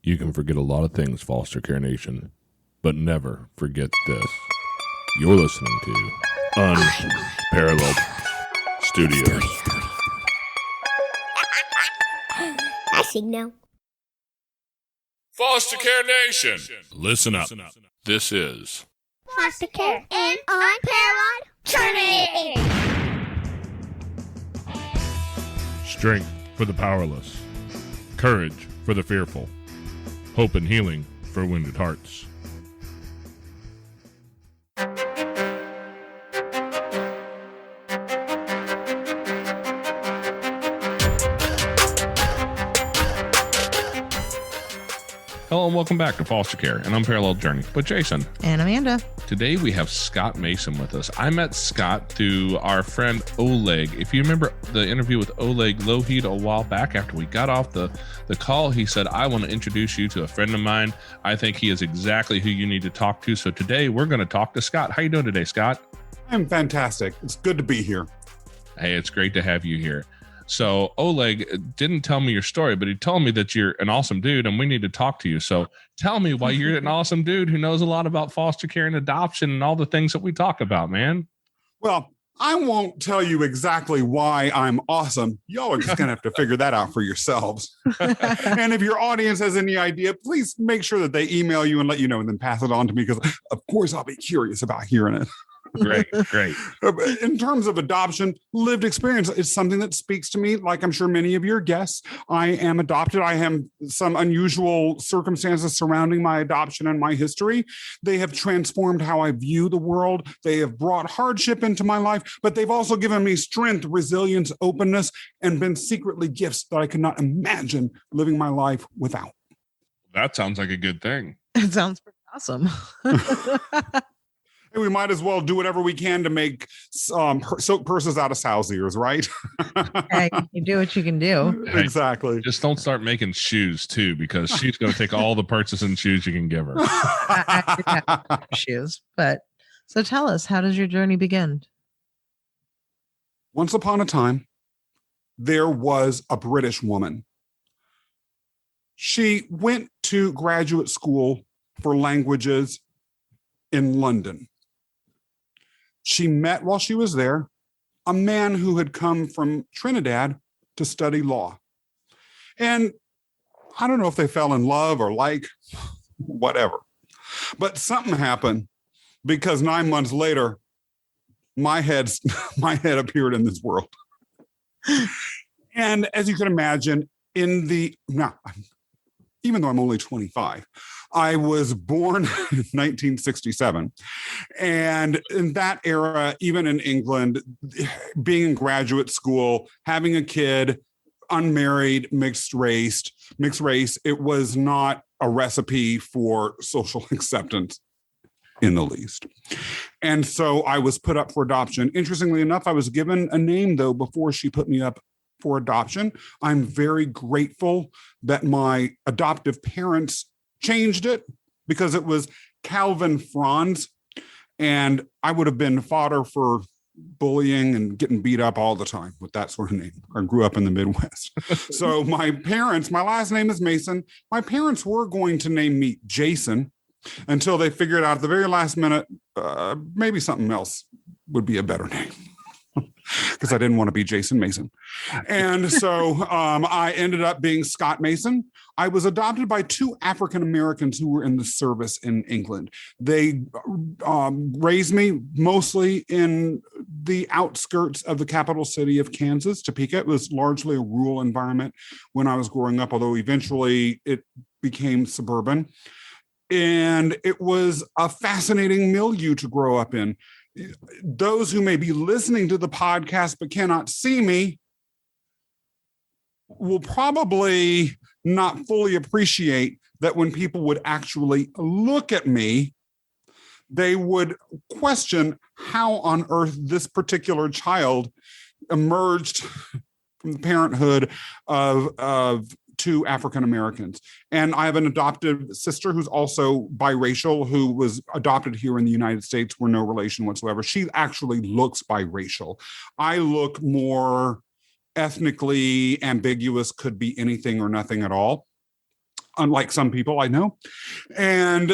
You can forget a lot of things, Foster Care Nation, but never forget this. You're listening to Unparalleled Studios. I see no. Foster Care Nation, listen up. This is Foster Care and Unparalleled Journey. Strength for the powerless, courage for the fearful, hope and healing for wounded hearts. Hello and welcome back to Foster Care, an Unparalleled Journey with Jason. And Amanda. Today we have Scott Mason with us. I met Scott through our friend Oleg. If you remember the interview with Oleg Lougheed a while back, after we got off the call, he said, I want to introduce you to a friend of mine. I think he is exactly who you need to talk to. So today we're going to talk to Scott. How you doing today, Scott? I'm fantastic. It's good to be here. Hey, it's great to have you here. So Oleg didn't tell me your story, but he told me that you're an awesome dude and we need to talk to you. So tell me why you're an awesome dude who knows a lot about foster care and adoption and all the things that we talk about, man. Well, I won't tell you exactly why I'm awesome. Y'all are just going to have to figure that out for yourselves. And if your audience has any idea, please make sure that they email you and let you know and then pass it on to me because, of course, I'll be curious about hearing it. Great. In terms of adoption, lived experience is something that speaks to me, like I'm sure many of your guests. I am adopted. I have some unusual circumstances surrounding my adoption and my history. They have transformed how I view the world. They have brought hardship into my life, but they've also given me strength, resilience, openness, and been secretly gifts that I could not imagine living my life without. That sounds like a good thing. It sounds pretty awesome. We might as well do whatever we can to make silk purses out of sow's ears, right? Hey, you do what you can do. Hey, exactly. Just don't start making shoes too, because she's going to take all the purses and shoes you can give her. I have shoes, but so tell us, how does your journey begin? Once upon a time, there was a British woman. She went to graduate school for languages in London. She met while she was there a man who had come from Trinidad to study law. And I don't know if they fell in love or whatever. But something happened because 9 months later, my head appeared in this world. And as you can imagine, even though I'm only 25, I was born in 1967. And in that era, even in England, being in graduate school, having a kid, unmarried, mixed race, it was not a recipe for social acceptance in the least. And so I was put up for adoption. Interestingly enough, I was given a name, though, before she put me up for adoption. I'm very grateful that my adoptive parents changed it because it was Calvin Franz, and I would have been fodder for bullying and getting beat up all the time with that sort of name. I grew up in the Midwest. So my last name is Mason. My parents were going to name me Jason until they figured out at the very last minute, maybe something else would be a better name. Because I didn't want to be Jason Mason. And so I ended up being Scott Mason. I was adopted by two African Americans who were in the service in England. They raised me mostly in the outskirts of the capital city of Kansas, Topeka. It was largely a rural environment when I was growing up, although eventually it became suburban. And it was a fascinating milieu to grow up in. Those who may be listening to the podcast but cannot see me will probably not fully appreciate that when people would actually look at me, they would question how on earth this particular child emerged from the parenthood of two African Americans. And I have an adoptive sister who's also biracial, who was adopted here in the United States. We're no relation whatsoever. She actually looks biracial. I look more ethnically ambiguous, could be anything or nothing at all. unlike some people I know. And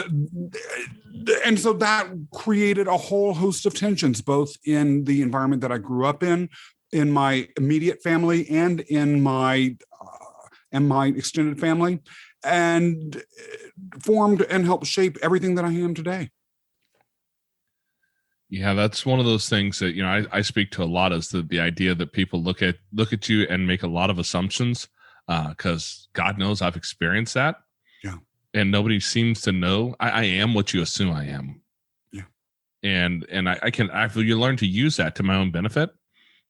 so that created a whole host of tensions, both in the environment that I grew up in my immediate family, and in my extended family, and formed and helped shape everything that I am today. Yeah, that's one of those things that, you know, I speak to a lot, is the idea that people look at you and make a lot of assumptions, because God knows I've experienced that. Yeah. And nobody seems to know I am what you assume I am. Yeah. And you learn to use that to my own benefit,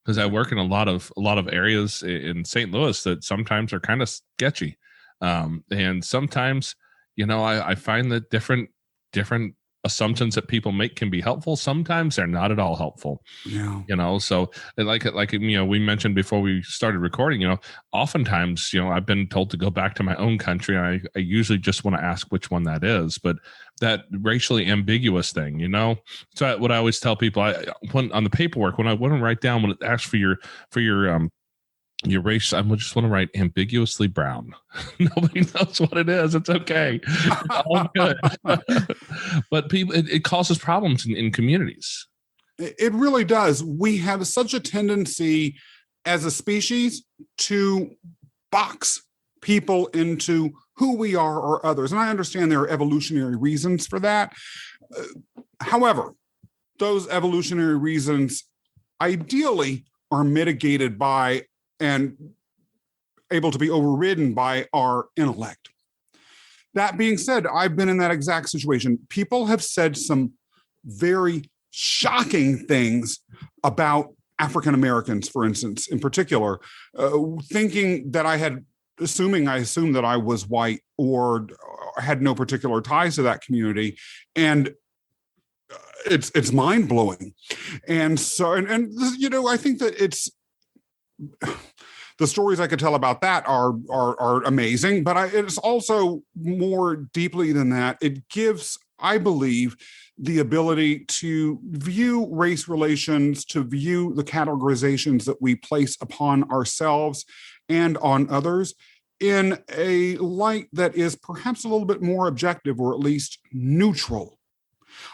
because I work in a lot of areas in St. Louis that sometimes are kind of sketchy. And sometimes, you know, I find that different assumptions that people make can be helpful. Sometimes they're not at all helpful. Yeah. You know, so like, you know, we mentioned before we started recording, you know, oftentimes, you know, I've been told to go back to my own country. I usually just want to ask which one that is, but that racially ambiguous thing, you know. So what I always tell people, when on the paperwork, when I want to write down, when it asks for your race, I just want to write ambiguously brown. Nobody knows what it is. It's okay. It's all good. But people, it causes problems in communities. It really does. We have such a tendency as a species to box people into who we are or others. And I understand there are evolutionary reasons for that. However, those evolutionary reasons ideally are mitigated by and able to be overridden by our intellect. That being said, I've been in that exact situation. People have said some very shocking things about African Americans, for instance, in particular, thinking that I assumed that I was white or had no particular ties to that community. And it's mind-blowing. And so, and you know, I think that the stories I could tell about that are amazing, but it's also more deeply than that. It gives, I believe, the ability to view race relations, to view the categorizations that we place upon ourselves and on others in a light that is perhaps a little bit more objective, or at least neutral.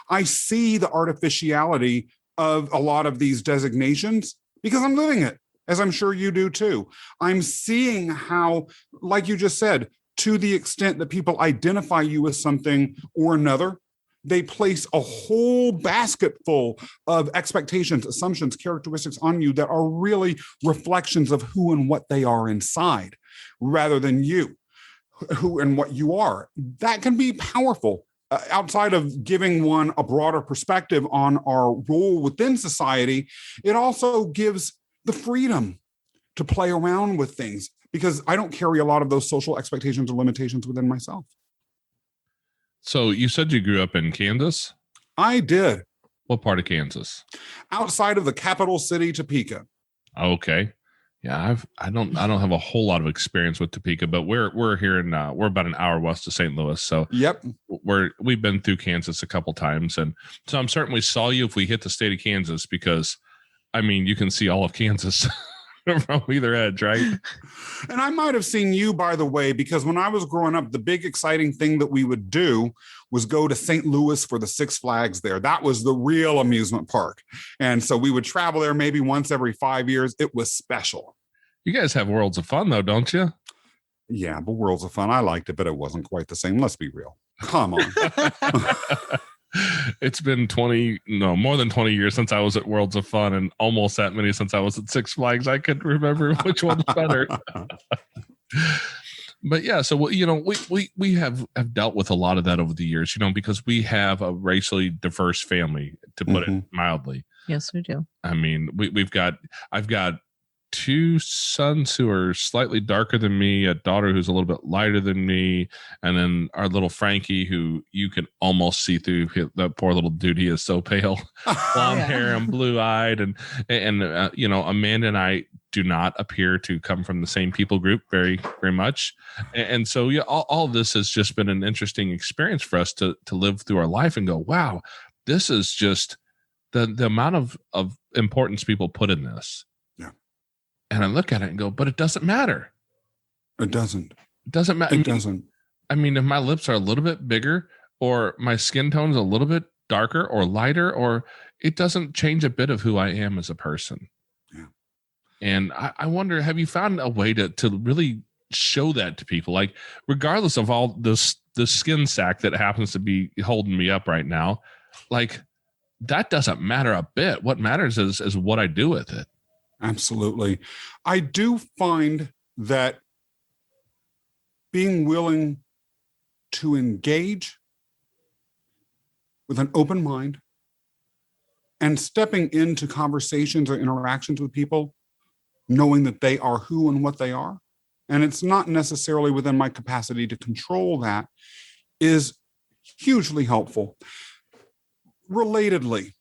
I see the artificiality of a lot of these designations because I'm living it, as I'm sure you do too. I'm seeing how, like you just said, to the extent that people identify you as something or another, they place a whole basket full of expectations, assumptions, characteristics on you that are really reflections of who and what they are inside, rather than you, who and what you are. That can be powerful. Outside of giving one a broader perspective on our role within society, it also gives the freedom to play around with things, because I don't carry a lot of those social expectations or limitations within myself. So you said you grew up in Kansas? I did. What part of Kansas? Outside of the capital city, Topeka. Okay. Yeah, I don't have a whole lot of experience with Topeka, but we're here in we're about an hour west of St. Louis. So yep, we've been through Kansas a couple times, and so I'm certain we saw you if we hit the state of Kansas, because I mean you can see all of Kansas from either edge, right? And I might have seen you, by the way, because when I was growing up, the big exciting thing that we would do was go to St. Louis for the Six Flags there. That was the real amusement park. And so we would travel there maybe once every 5 years. It was special. You guys have Worlds of Fun, though, don't you? Yeah, but Worlds of Fun, I liked it, but it wasn't quite the same. Let's be real. Come on. It's been more than 20 years since I was at Worlds of Fun, and almost that many since I was at Six Flags. I could remember which one's better. But yeah, so you know, we have dealt with a lot of that over the years, you know, because we have a racially diverse family, to put it mildly. Yes, we do. I mean, I've got two sons who are slightly darker than me, a daughter who's a little bit lighter than me, and then our little Frankie, who you can almost see through. That poor little dude, he is so pale, blonde hair and blue eyed, and you know, Amanda and I do not appear to come from the same people group very, very much, and so yeah, all this has just been an interesting experience for us to live through our life and go, wow, this is just the amount of importance people put in this. And I look at it and go, but it doesn't matter. It doesn't. It doesn't matter. It doesn't. I mean, if my lips are a little bit bigger or my skin tone is a little bit darker or lighter, or it doesn't change a bit of who I am as a person. Yeah. And I wonder, have you found a way to really show that to people? Like, regardless of all this, the skin sack that happens to be holding me up right now, like, that doesn't matter a bit. What matters is what I do with it. Absolutely. I do find that being willing to engage with an open mind and stepping into conversations or interactions with people, knowing that they are who and what they are, and it's not necessarily within my capacity to control that, is hugely helpful. Relatedly,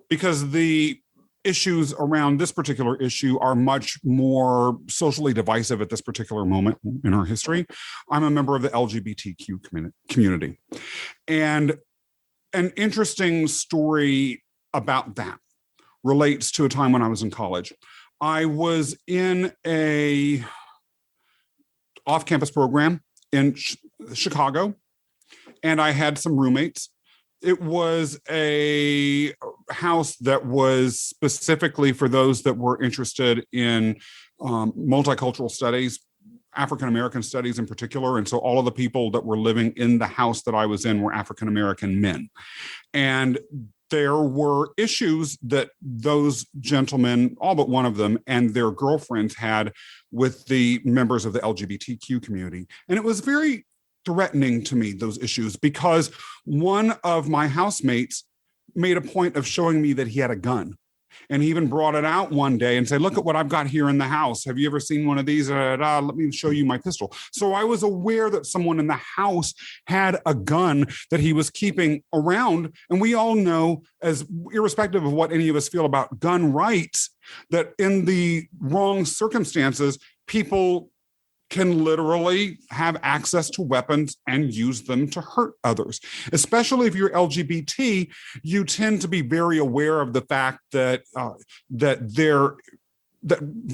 because the issues around this particular issue are much more socially divisive at this particular moment in our history, I'm a member of the LGBTQ community. And an interesting story about that relates to a time when I was in college. I was in a off-campus program in Chicago, and I had some roommates. It was a house that was specifically for those that were interested in multicultural studies, African-American studies in particular. And so all of the people that were living in the house that I was in were African-American men. And there were issues that those gentlemen, all but one of them, and their girlfriends had with the members of the LGBTQ community. And it was very threatening to me, those issues, because one of my housemates made a point of showing me that he had a gun. And he even brought it out one day and said, look at what I've got here in the house. Have you ever seen one of these? Let me show you my pistol. So I was aware that someone in the house had a gun that he was keeping around. And we all know, as irrespective of what any of us feel about gun rights, that in the wrong circumstances, people can literally have access to weapons and use them to hurt others. Especially if you're LGBT, you tend to be very aware of the fact that that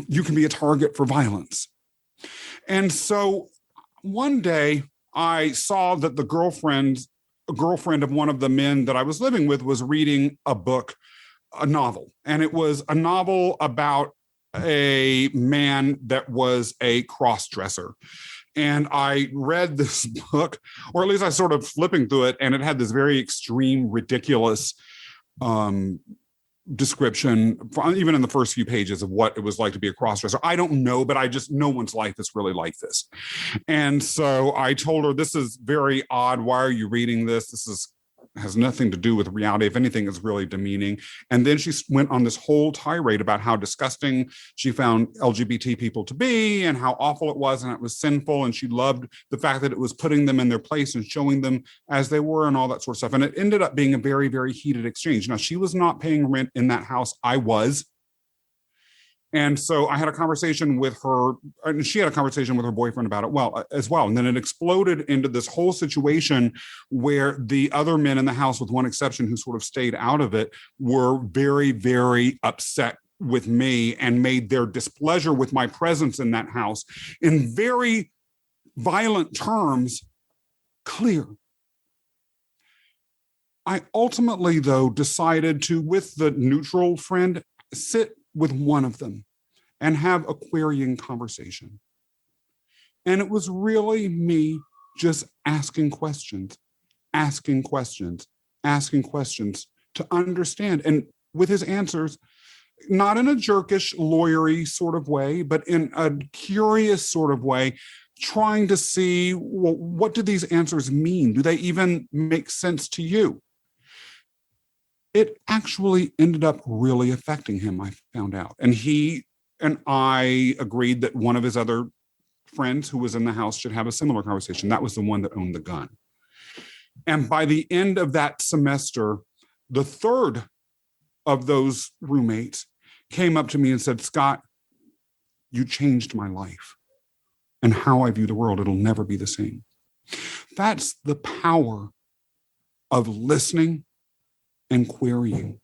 you can be a target for violence. And so one day I saw that a girlfriend of one of the men that I was living with was reading a novel, and it was a novel about a man that was a cross-dresser. And I read this book, or at least I sort of flipping through it, and it had this very extreme, ridiculous description, even in the first few pages, of what it was like to be a cross-dresser. I don't know, but no one's life is really like this. And so I told her, this is very odd. Why are you reading this? This has nothing to do with reality. If anything, it's really demeaning. And then she went on this whole tirade about how disgusting she found LGBT people to be and how awful it was and it was sinful. And she loved the fact that it was putting them in their place and showing them as they were and all that sort of stuff. And it ended up being a very, very heated exchange. Now, she was not paying rent in that house. I was. And so I had a conversation with her, and she had a conversation with her boyfriend about it as well. And then it exploded into this whole situation where the other men in the house, with one exception who sort of stayed out of it, were very, very upset with me and made their displeasure with my presence in that house in very violent terms clear. I ultimately, though, decided to, with the neutral friend, sit with one of them and have a querying conversation. And it was really me just asking questions to understand. And with his answers, not in a jerkish, lawyery sort of way, but in a curious sort of way, trying to see, well, what do these answers mean? Do they even make sense to you? It actually ended up really affecting him, I found out. And he and I agreed that one of his other friends who was in the house should have a similar conversation. That was the one that owned the gun. And by the end of that semester, the third of those roommates came up to me and said, Scott, you changed my life and how I view the world. It'll never be the same. That's the power of listening and querying.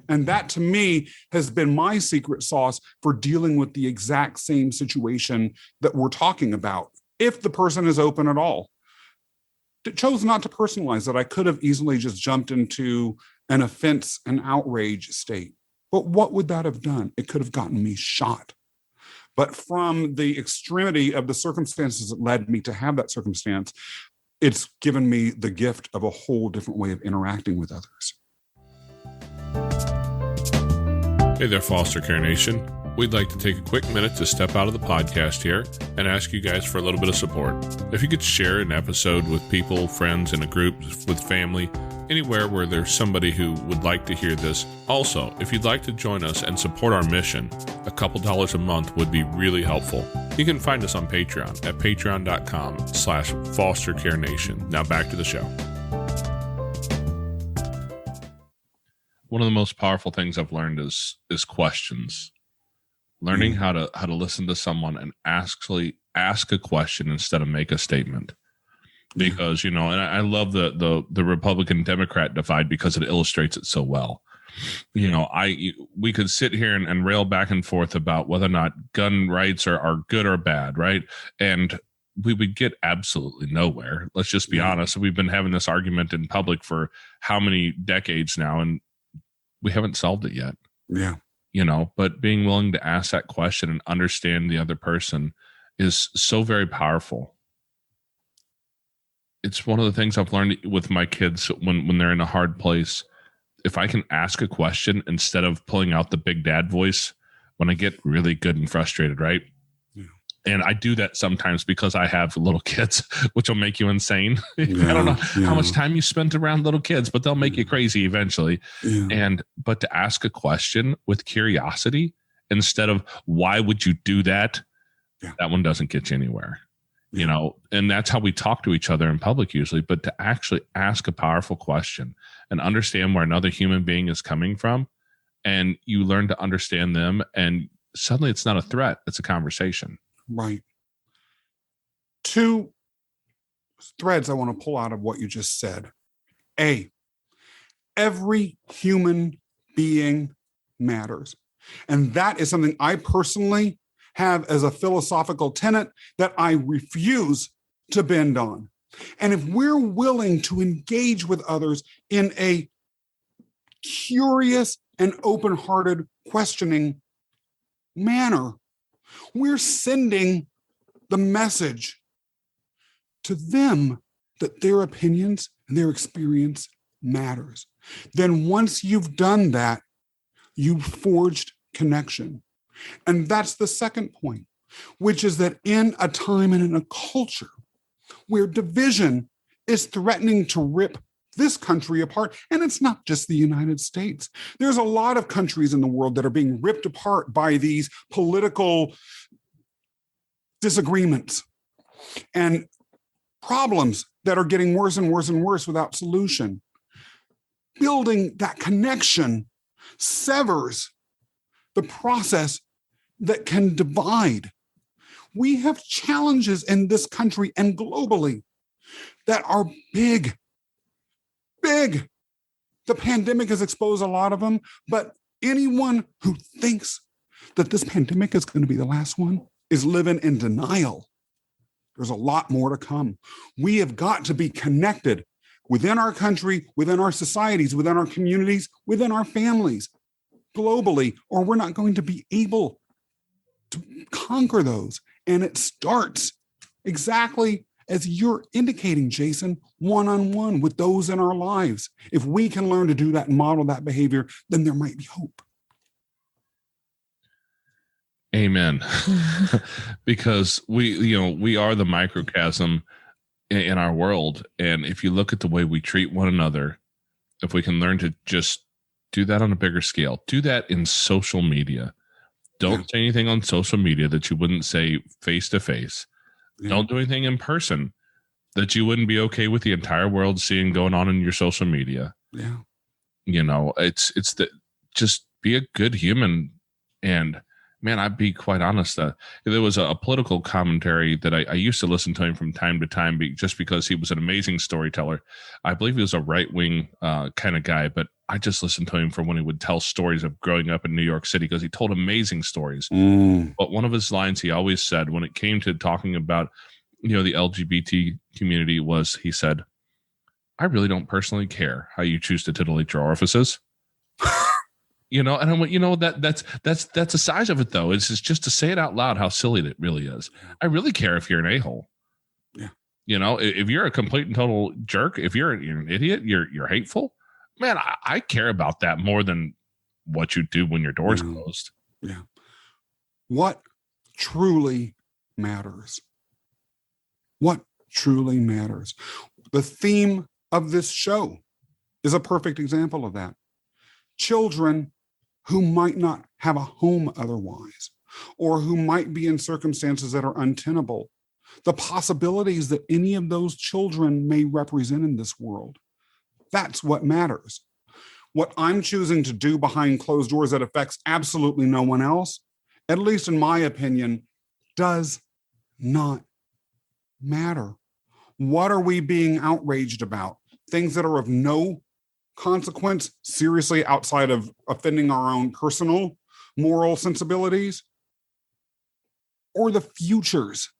And that, to me, has been my secret sauce for dealing with the exact same situation that we're talking about, if the person is open at all. chose not to personalize it. I could have easily just jumped into an offense and outrage state. But what would that have done? It could have gotten me shot. But from the extremity of the circumstances that led me to have that circumstance, it's given me the gift of a whole different way of interacting with others. Hey there, Foster Care Nation. We'd like to take a quick minute to step out of the podcast here and ask you guys for a little bit of support. If you could share an episode with people, friends, in a group, with family, anywhere where there's somebody who would like to hear this. Also, if you'd like to join us and support our mission, a couple dollars a month would be really helpful. You can find us on Patreon at patreon.com/fostercarenation. Now back to the show. One of the most powerful things I've learned is questions. Learning how to listen to someone and actually ask a question instead of make a statement. Because, and I love the Republican Democrat divide because it illustrates it so well. We could sit here and rail back and forth about whether or not gun rights are good or bad, right? And we would get absolutely nowhere. Let's just be honest. We've been having this argument in public for how many decades now, and we haven't solved it yet. Yeah. But being willing to ask that question and understand the other person is so very powerful. It's one of the things I've learned with my kids when they're in a hard place. If I can ask a question instead of pulling out the big dad voice when I get really good and frustrated, right? Yeah. And I do that sometimes because I have little kids, which will make you insane. Yeah, I don't know how much time you spent around little kids, but they'll make you crazy eventually. Yeah. But to ask a question with curiosity instead of why would you do that? Yeah. That one doesn't get you anywhere. And that's how we talk to each other in public usually, but to actually ask a powerful question and understand where another human being is coming from, and you learn to understand them, and suddenly it's not a threat, it's a conversation. Right. 2 threads I want to pull out of what you just said. A, every human being matters. And that is something I personally have as a philosophical tenet that I refuse to bend on. And if we're willing to engage with others in a curious and open-hearted questioning manner, we're sending the message to them that their opinions and their experience matters. Then once you've done that, you've forged connection. And that's the second point, which is that in a time and in a culture where division is threatening to rip this country apart, and it's not just the United States. There's a lot of countries in the world that are being ripped apart by these political disagreements and problems that are getting worse and worse and worse without solution. Building that connection severs the process that can divide. We have challenges in this country and globally that are big. The pandemic has exposed a lot of them, but anyone who thinks that this pandemic is going to be the last one is living in denial. There's a lot more to come. We have got to be connected within our country, within our societies, within our communities, within our families, globally, or we're not going to be able to conquer those. And it starts exactly as you're indicating, Jason, one-on-one with those in our lives. If we can learn to do that and model that behavior, then there might be hope. Amen. Because we are the microcosm in our world. And if you look at the way we treat one another, if we can learn to just do that on a bigger scale, do that in social media. Don't say anything on social media that you wouldn't say face to face. Don't do anything in person that you wouldn't be okay with the entire world seeing going on in your social media. Yeah. It's just be a good human. And man, I'd be quite honest. There was a political commentary that I used to listen to him from time to time just because he was an amazing storyteller. I believe he was a right-wing kind of guy, but I just listened to him for when he would tell stories of growing up in New York City because he told amazing stories. But one of his lines he always said when it came to talking about, the LGBT community was, he said, I really don't personally care how you choose to titillate your orifices. And I went, that's the size of it, though. It's just to say it out loud how silly it really is. I really care if you're an a-hole. Yeah. If you're a complete and total jerk, if you're an idiot, you're hateful, man, I care about that more than what you do when your door's closed. Yeah. What truly matters? What truly matters? The theme of this show is a perfect example of that. Children who might not have a home otherwise, or who might be in circumstances that are untenable. The possibilities that any of those children may represent in this world. That's what matters. What I'm choosing to do behind closed doors that affects absolutely no one else, at least in my opinion, does not matter. What are we being outraged about? Things that are of no consequence, seriously, outside of offending our own personal moral sensibilities? Or the futures,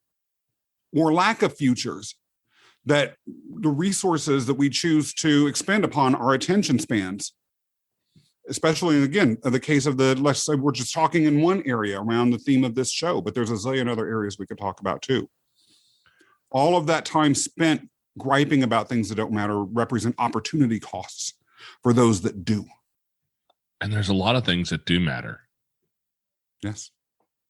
or lack of futures, that the resources that we choose to expend upon our attention spans, especially, again, the case of let's say we're just talking in one area around the theme of this show, but there's a zillion other areas we could talk about too. All of that time spent griping about things that don't matter represent opportunity costs for those that do. And there's a lot of things that do matter. Yes.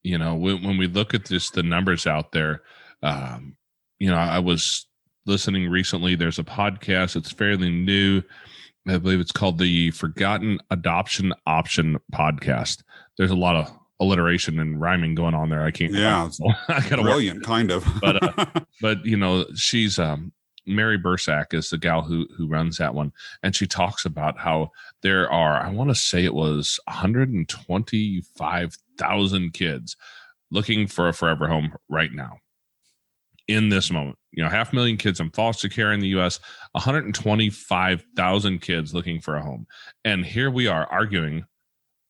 When we look at the numbers out there, I was listening recently. There's a podcast. It's fairly new. I believe it's called the Forgotten Adoption Option Podcast. There's a lot of alliteration and rhyming going on there. I can't. Yeah. I gotta brilliant, kind of. but she's Mary Bursack is the gal who runs that one. And she talks about how there are, I want to say it was 125,000 kids looking for a forever home right now. In this moment, 500,000 kids in foster care in the U.S., 125,000 kids looking for a home. And here we are arguing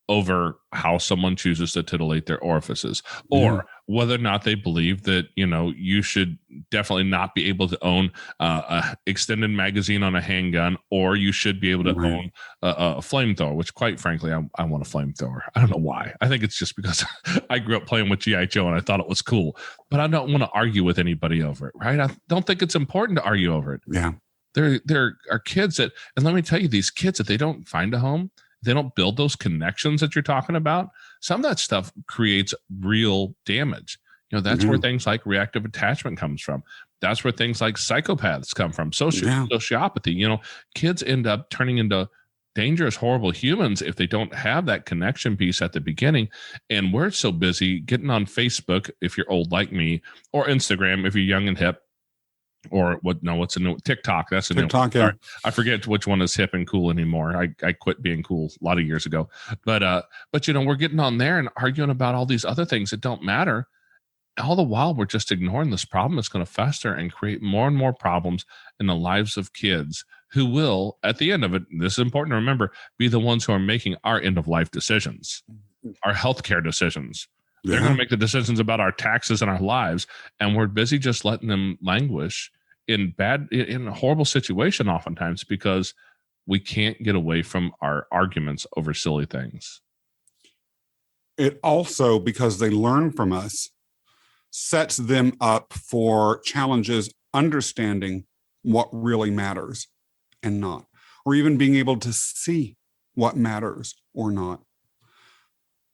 over how someone chooses to titillate their orifices, or whether or not they believe that, you should definitely not be able to own a extended magazine on a handgun, or you should be able to own a flamethrower, which quite frankly, I want a flamethrower. I don't know why. I think it's just because I grew up playing with G.I. Joe and I thought it was cool, but I don't want to argue with anybody over it, right? I don't think it's important to argue over it. Yeah. There are kids and let me tell you, these kids, if they don't find a home, they don't build those connections that you're talking about, some of that stuff creates real damage. That's where things like reactive attachment comes from. That's where things like psychopaths come from, sociopathy. Kids end up turning into dangerous, horrible humans if they don't have that connection piece at the beginning. And we're so busy getting on Facebook, if you're old like me, or Instagram, if you're young and hip, or what's a new TikTok? That's a TikTok. New one. I forget which one is hip and cool anymore. I quit being cool a lot of years ago. But we're getting on there and arguing about all these other things that don't matter. All the while, we're just ignoring this problem that's going to fester and create more and more problems in the lives of kids who will, at the end of it, this is important to remember, be the ones who are making our end of life decisions, our healthcare decisions. They're going to make the decisions about our taxes and our lives, and we're busy just letting them languish in a horrible situation oftentimes because we can't get away from our arguments over silly things. It also, because they learn from us, sets them up for challenges understanding what really matters and not, or even being able to see what matters or not.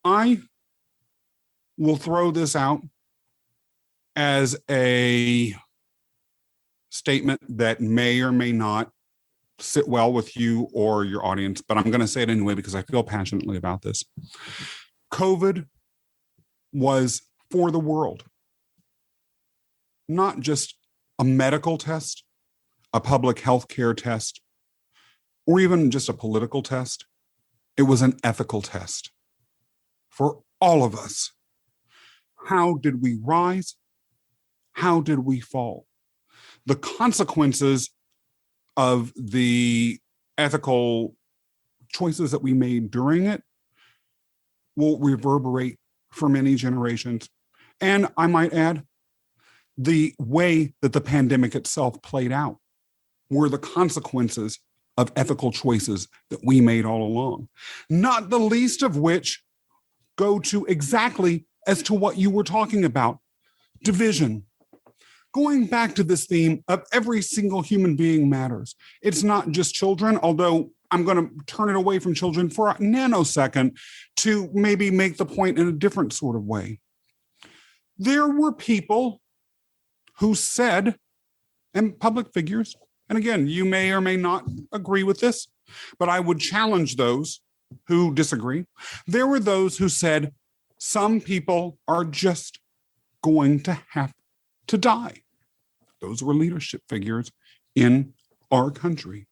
I will throw this out as a statement that may or may not sit well with you or your audience, but I'm going to say it anyway because I feel passionately about this. COVID was for the world, not just a medical test, a public health care test, or even just a political test. It was an ethical test for all of us. How did we rise? How did we fall? The consequences of the ethical choices that we made during it will reverberate for many generations. And I might add, the way that the pandemic itself played out were the consequences of ethical choices that we made all along, not the least of which go to exactly as to what you were talking about, division. Going back to this theme of every single human being matters. It's not just children, although I'm going to turn it away from children for a nanosecond to maybe make the point in a different sort of way. There were people who said, and public figures, and again, you may or may not agree with this, but I would challenge those who disagree. There were those who said, some people are just going to have to die. Those were leadership figures in our country.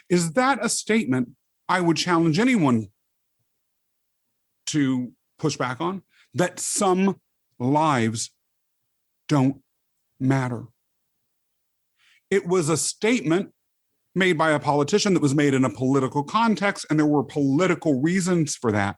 Is that a statement I would challenge anyone to push back on? That some lives don't matter. It was a statement made by a politician that was made in a political context, and there were political reasons for that.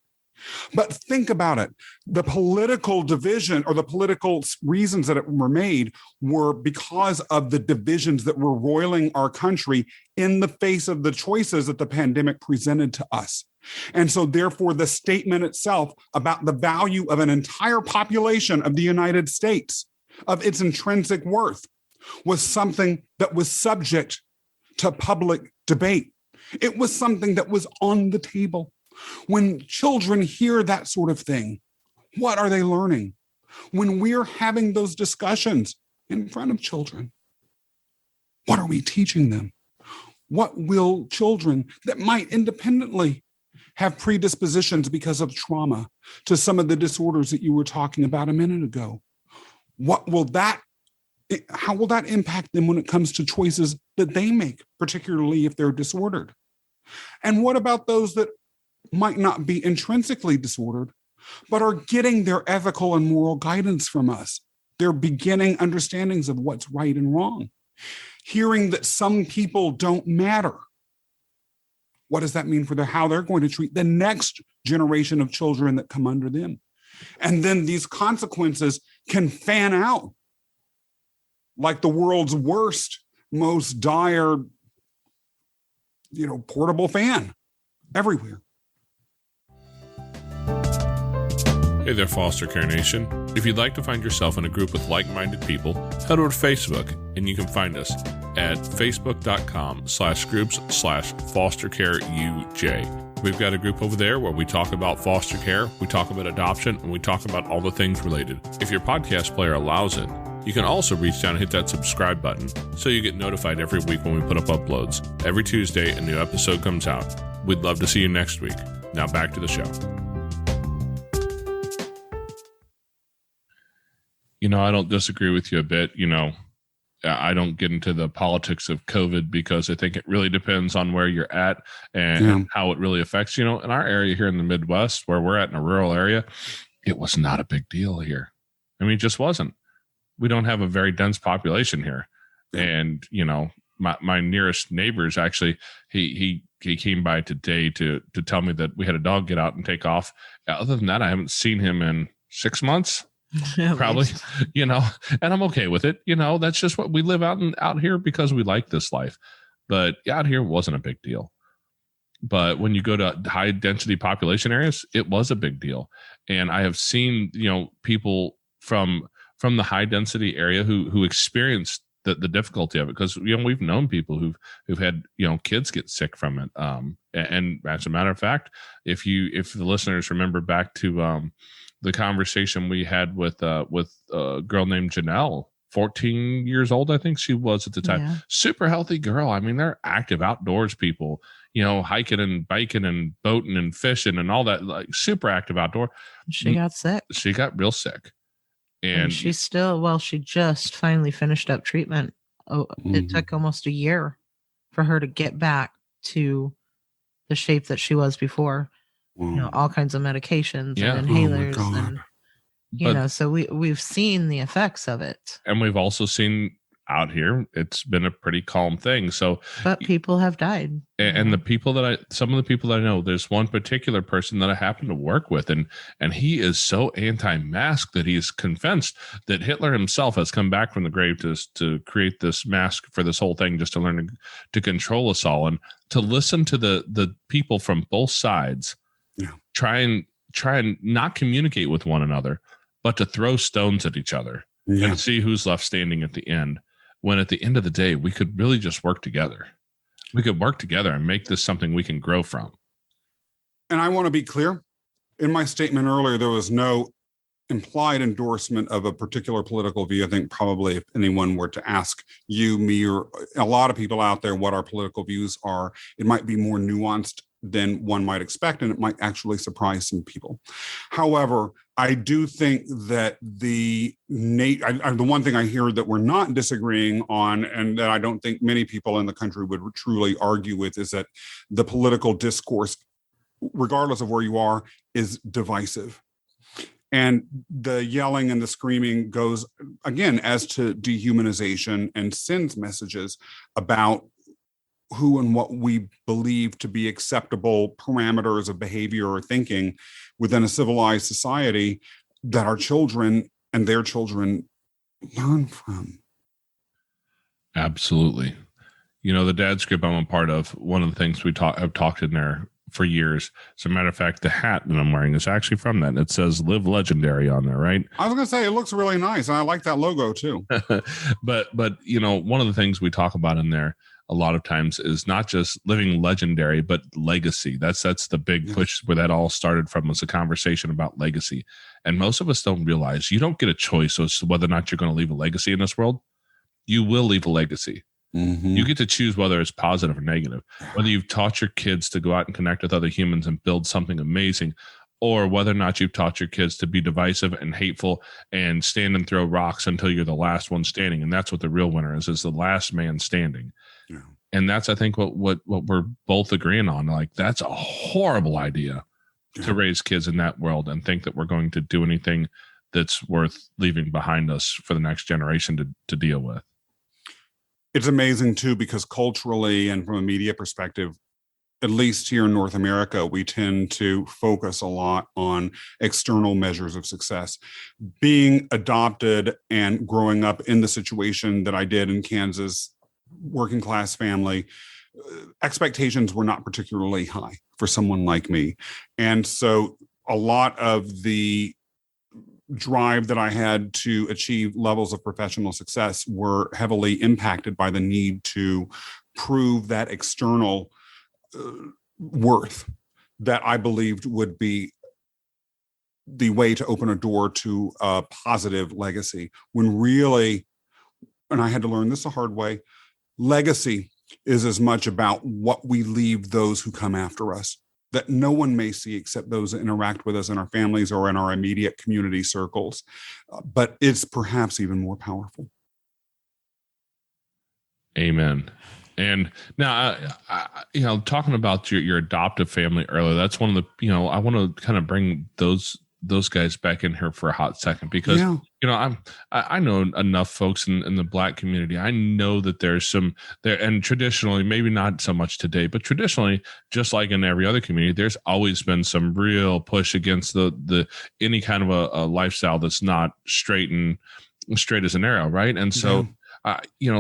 But think about it. The political division or the political reasons that it were made were because of the divisions that were roiling our country in the face of the choices that the pandemic presented to us. And so therefore, the statement itself about the value of an entire population of the United States, of its intrinsic worth, was something that was subject to public debate. It was something that was on the table. When children hear that sort of thing, what are they learning? When we're having those discussions in front of children, what are we teaching them? What will children that might independently have predispositions because of trauma to some of the disorders that you were talking about a minute ago? How will that impact them when it comes to choices that they make, particularly if they're disordered? And what about those that might not be intrinsically disordered, but are getting their ethical and moral guidance from us? They're beginning understandings of what's right and wrong. Hearing that some people don't matter. What does that mean for how they're going to treat the next generation of children that come under them? And then these consequences can fan out like the world's worst, most dire, portable fan everywhere. Hey there, Foster Care Nation. If you'd like to find yourself in a group with like-minded people, head over to Facebook, and you can find us at facebook.com/groups/fostercareuj. We've got a group over there where we talk about foster care, we talk about adoption, and we talk about all the things related. If your podcast player allows it, you can also reach down and hit that subscribe button so you get notified every week when we put up uploads. Every Tuesday, a new episode comes out. We'd love to see you next week. Now back to the show. I don't disagree with you a bit. I don't get into the politics of COVID because I think it really depends on where you're at and how it really affects, in our area here in the Midwest, where we're at in a rural area, it was not a big deal here. I mean, it just wasn't. We don't have a very dense population here. And, my nearest neighbors, actually, he came by today to tell me that we had a dog get out and take off. Other than that, I haven't seen him in 6 months. Probably, and I'm okay with it. That's just what we live out here because we like this life. But out here wasn't a big deal. But when you go to high density population areas, it was a big deal. And I have seen, people from the high density area who experienced the difficulty of it, because we've known people who've had kids get sick from it. And as a matter of fact, if the listeners remember back to the conversation we had with a girl named Janelle, 14 years old, I think she was at the time. Yeah. Super healthy girl. I mean, they're active outdoors people, hiking and biking and boating and fishing and all that, like super active outdoor. She got sick. She got real sick. And she just finally finished up treatment. It took almost a year for her to get back to the shape that she was before. All kinds of medications and inhalers, so we've seen the effects of it. And we've also seen out here, it's been a pretty calm thing. So, but people have died. And the people some of the people that I know, there's one particular person that I happen to work with, and he is so anti-mask that he's convinced that Hitler himself has come back from the grave to create this mask for this whole thing, just to learn to control us all, and to listen to the people from both sides try and not communicate with one another, but to throw stones at each other and see who's left standing at the end. When at the end of the day, we could really just work together. We could work together and make this something we can grow from. And I want to be clear. In my statement earlier, there was no implied endorsement of a particular political view. I think probably if anyone were to ask you, me, or a lot of people out there what our political views are, it might be more nuanced than one might expect, and it might actually surprise some people. However, I do think that the one thing I hear that we're not disagreeing on, and that I don't think many people in the country would truly argue with, is that the political discourse, regardless of where you are, is divisive. And the yelling and the screaming goes, again, as to dehumanization and sends messages about who and what we believe to be acceptable parameters of behavior or thinking within a civilized society that our children and their children learn from. Absolutely. The dad's group I'm a part of, one of the things I've talked in there for years. As a matter of fact, the hat that I'm wearing is actually from that. It says "Live Legendary" on there, right? I was going to say, it looks really nice. And I like that logo too. but one of the things we talk about in there a lot of times is not just living legendary, but legacy. That's the big push where that all started from, was a conversation about legacy. And most of us don't realize you don't get a choice as to whether or not you're going to leave a legacy in this world. You will leave a legacy. Mm-hmm. You get to choose whether it's positive or negative, whether you've taught your kids to go out and connect with other humans and build something amazing, or whether or not you've taught your kids to be divisive and hateful and stand and throw rocks until you're the last one standing. And that's what the real winner is the last man standing. Yeah. And that's, I think, what we're both agreeing on. Like, that's a horrible idea to raise kids in that world and think that we're going to do anything that's worth leaving behind us for the next generation to deal with. It's amazing, too, because culturally and from a media perspective, at least here in North America, we tend to focus a lot on external measures of success. Being adopted and growing up in the situation that I did in Kansas, working class family, expectations were not particularly high for someone like me. And so a lot of the drive that I had to achieve levels of professional success were heavily impacted by the need to prove that external worth that I believed would be the way to open a door to a positive legacy, when really, and I had to learn this the hard way, legacy is as much about what we leave those who come after us, that no one may see except those that interact with us in our families or in our immediate community circles. But it's perhaps even more powerful. Amen. And now, talking about your adoptive family earlier, that's one of the, I want to kind of bring those guys back in here for a hot second, because, I know enough folks in the Black community. I know that there's some there, and traditionally, maybe not so much today, but traditionally, just like in every other community, there's always been some real push against the any kind of a lifestyle that's not straight as an arrow. Right. And so,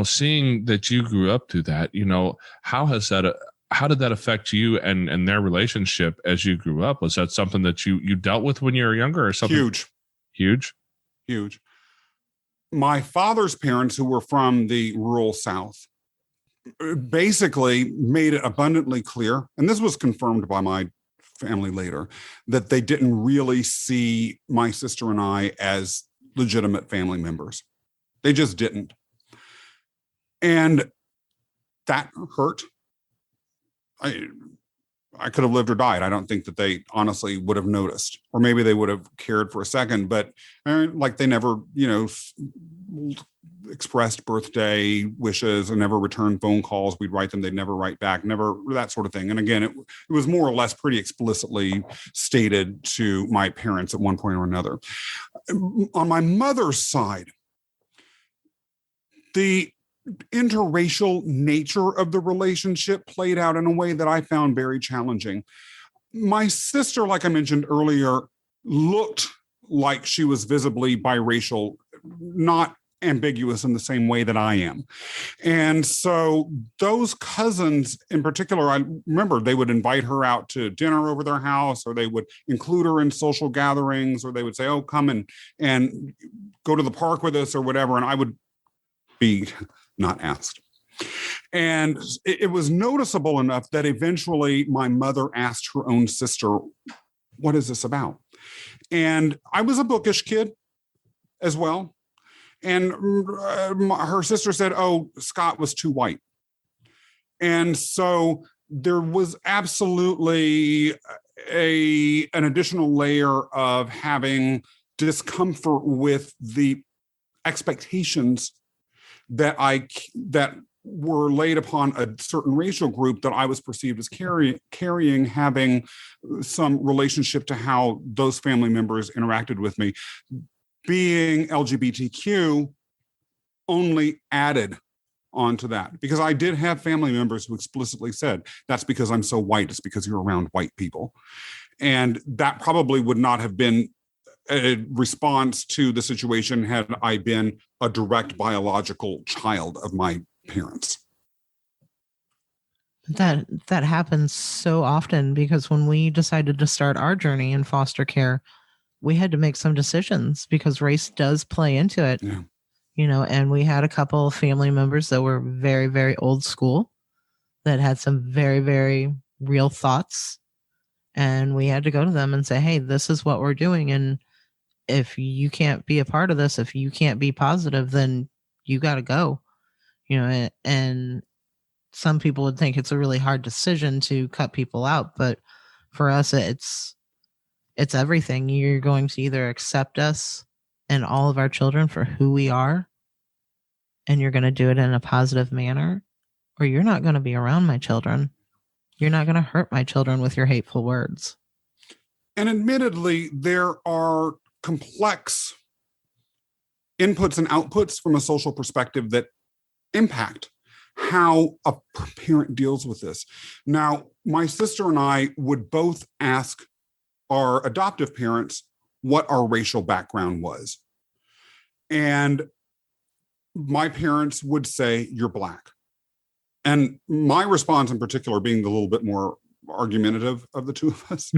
seeing that you grew up through that, how did that affect you and their relationship as you grew up? Was that something that you dealt with when you were younger, or something? Huge. My father's parents, who were from the rural South, basically made it abundantly clear, and this was confirmed by my family later, that they didn't really see my sister and I as legitimate family members. They just didn't. And that hurt. I could have lived or died. I don't think that they honestly would have noticed, or maybe they would have cared for a second, but like they never, expressed birthday wishes and never returned phone calls. We'd write them. They'd never write back, never that sort of thing. And again, it was more or less pretty explicitly stated to my parents at one point or another. On my mother's side, the interracial nature of the relationship played out in a way that I found very challenging. My sister, like I mentioned earlier, looked like she was visibly biracial, not ambiguous in the same way that I am. And so those cousins in particular, I remember they would invite her out to dinner over their house, or they would include her in social gatherings, or they would say, oh, come and go to the park with us or whatever. And I would be not asked. And it was noticeable enough that eventually my mother asked her own sister, what is this about? And I was a bookish kid as well. And her sister said, oh, Scott was too white. And so there was absolutely an additional layer of having discomfort with the expectations that were laid upon a certain racial group that I was perceived as carrying, having some relationship to how those family members interacted with me. Being LGBTQ only added onto that, because I did have family members who explicitly said, that's because I'm so white, it's because you're around white people. And that probably would not have been a response to the situation had I been a direct biological child of my parents. That happens so often, because when we decided to start our journey in foster care, we had to make some decisions because race does play into it. Yeah. And we had a couple of family members that were very, very old school that had some very, very real thoughts. And we had to go to them and say, hey, this is what we're doing. And if you can't be a part of this, if you can't be positive, then you got to go. And some people would think it's a really hard decision to cut people out. But for us, it's everything. You're going to either accept us and all of our children for who we are, and you're going to do it in a positive manner, or you're not going to be around my children. You're not going to hurt my children with your hateful words. And admittedly, there are complex inputs and outputs from a social perspective that impact how a parent deals with this. Now, my sister and I would both ask our adoptive parents what our racial background was. And my parents would say, you're Black. And my response in particular, being the little bit more argumentative of the two of us,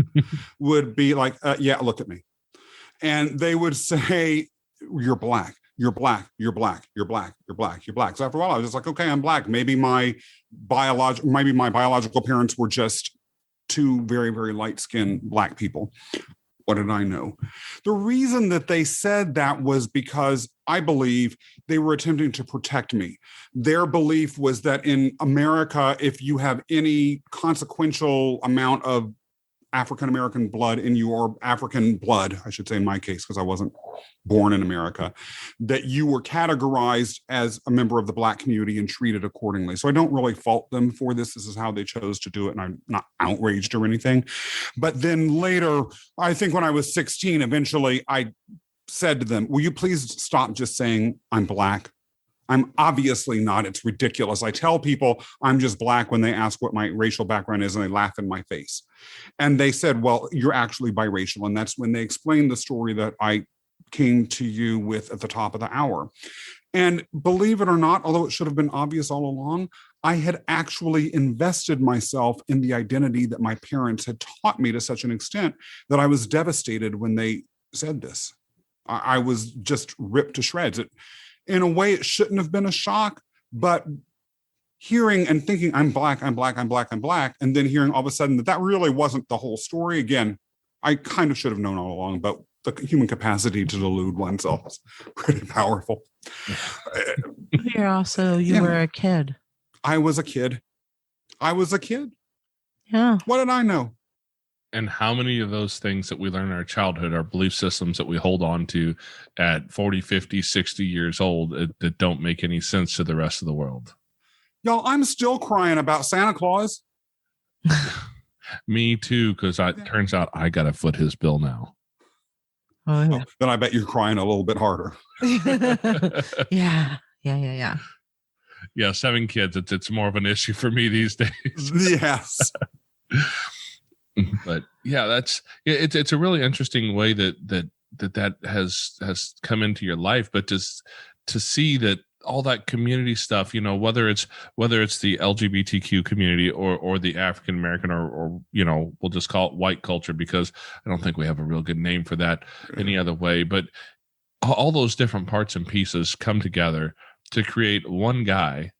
would be like, yeah, look at me. And they would say, you're Black, you're Black, you're Black, you're Black, you're Black, you're Black. So after a while, I was just like, okay, I'm Black. Maybe my biological parents were just two very, very light-skinned Black people. What did I know? The reason that they said that was because I believe they were attempting to protect me. Their belief was that in America, if you have any consequential amount of African-American blood in you, or African blood, I should say in my case, because I wasn't born in America, that you were categorized as a member of the Black community and treated accordingly. So I don't really fault them for this. This is how they chose to do it, and I'm not outraged or anything. But then later, I think when I was 16, eventually I said to them, will you please stop just saying I'm Black? I'm obviously not. It's ridiculous. I tell people I'm just Black when they ask what my racial background is, and they laugh in my face. And they said, well, you're actually biracial. And that's when they explained the story that I came to you with at the top of the hour. And believe it or not, although it should have been obvious all along, I had actually invested myself in the identity that my parents had taught me to such an extent that I was devastated when they said this. I was just ripped to shreds. In a way, it shouldn't have been a shock, but hearing and thinking, I'm Black, I'm Black, I'm Black, I'm Black, and then hearing all of a sudden that really wasn't the whole story. Again, I kind of should have known all along, but the human capacity to delude oneself is pretty powerful. You were a kid. I was a kid. Yeah. What did I know? And how many of those things that we learn in our childhood are belief systems that we hold on to at 40, 50, 60 years old that don't make any sense to the rest of the world? Y'all, I'm still crying about Santa Claus. Me too, because it turns out I got to foot his bill now. Oh, yeah. Then I bet you're crying a little bit harder. Yeah. Yeah. Yeah, 7 kids. It's more of an issue for me these days. Yes. But yeah, it's a really interesting way that has come into your life. But just to see that all that community stuff, whether it's the LGBTQ community or the African American or we'll just call it white culture, because I don't think we have a real good name for that any other way. But all those different parts and pieces come together to create one guy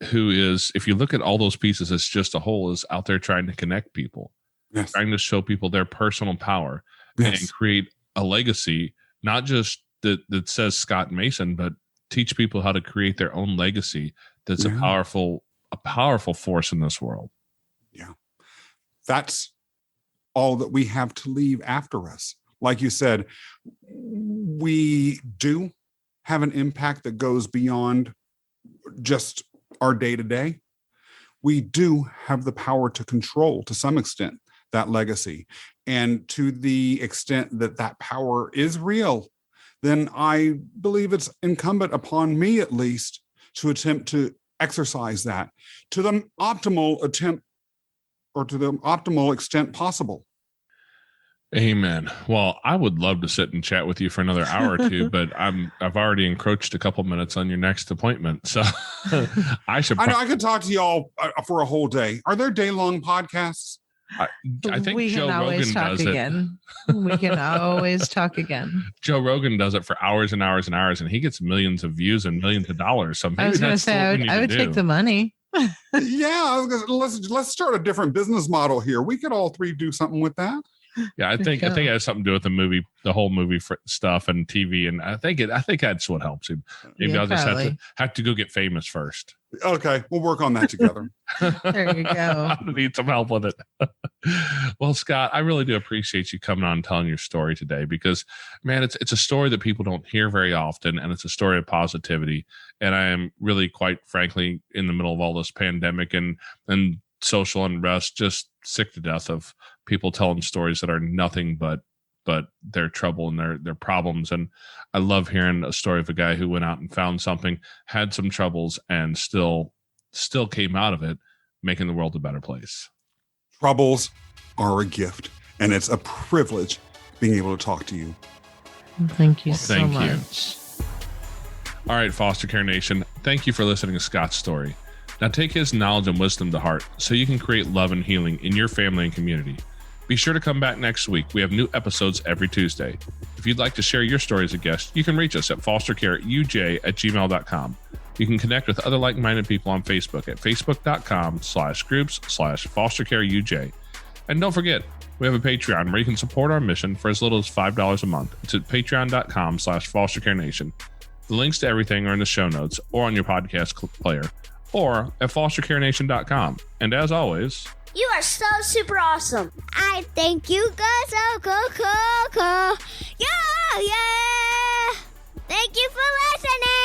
who is, if you look at all those pieces, it's just a whole, is out there trying to connect people, Yes. trying to show people their personal power, Yes. and create a legacy, not just that says Scott Mason, but teach people how to create their own legacy. That's a powerful force in this world. Yeah. That's all that we have to leave after us. Like you said, we do have an impact that goes beyond just our day to day. We do have the power to control, to some extent, that legacy. And to the extent that that power is real, then I believe it's incumbent upon me, at least, to attempt to exercise that to the optimal attempt, or to the optimal extent possible. Amen. Well, I would love to sit and chat with you for another hour or two, but I've already encroached a couple minutes on your next appointment, so I should. I know I could talk to y'all for a whole day. Are there day-long podcasts? I think we Joe can always Rogan talk does again. We can always talk again. Joe Rogan does it for hours and hours and hours, and he gets millions of views and millions of dollars. So maybe I was going to say, I would take the money. Yeah, let's start a different business model here. We could all three do something with that. Yeah, I think it has something to do with the whole movie stuff and TV, and I think that's what helps him. Maybe I'll just have to go get famous first. Okay, we'll work on that together. There you go. I need some help with it. Well, Scott, I really do appreciate you coming on and telling your story today, because, man, it's a story that people don't hear very often, and it's a story of positivity. And I am really, quite frankly, in the middle of all this pandemic and social unrest, just sick to death of people telling stories that are nothing but their trouble and their problems. And I love hearing a story of a guy who went out and found something, had some troubles, and still came out of it, making the world a better place. Troubles are a gift, and it's a privilege being able to talk to you. Thank you so thank much. You. All right, Foster Care Nation, thank you for listening to Scott's story. Now take his knowledge and wisdom to heart so you can create love and healing in your family and community. Be sure to come back next week. We have new episodes every Tuesday. If you'd like to share your story as a guest, you can reach us at fostercareuj@gmail.com. You can connect with other like-minded people on Facebook at facebook.com/groups/fostercareuj. And don't forget, we have a Patreon where you can support our mission for as little as $5 a month. It's at patreon.com/fostercarenation. The links to everything are in the show notes or on your podcast player, or at fostercarenation.com. And as always, you are so super awesome. I think you guys so cool. Yeah. Thank you for listening.